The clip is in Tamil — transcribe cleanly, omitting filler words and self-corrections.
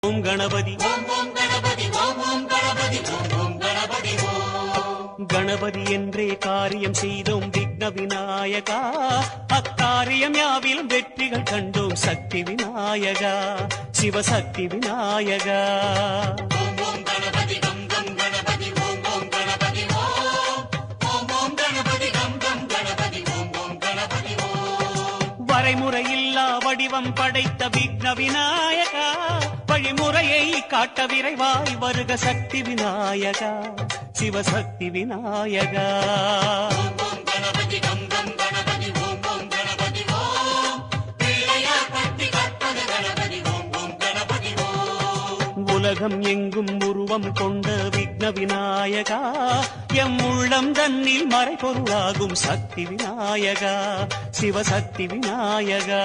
ஓம் கணபதி கணபதி என்றே காரியம் செய்தோம் விக்ன விநாயகா. அக்காரியம் யாவிலும் வெற்றிகள் கண்டோம் சக்தி விநாயகா, சிவசக்தி விநாயகா. வரைமுறையில்லா வடிவம் படைத்த விக்ன விநாயகா, வழிமுறையை காட்ட விரைவாய் வருக சக்தி விநாயகா, சிவசக்தி விநாயகா. உலகம் எங்கும் உருவம் கொண்ட விக்ன விநாயகா, எம் உள்ளம் தன்னில் மறைபொருளாகும் சக்தி விநாயகா, சிவசக்தி விநாயகா.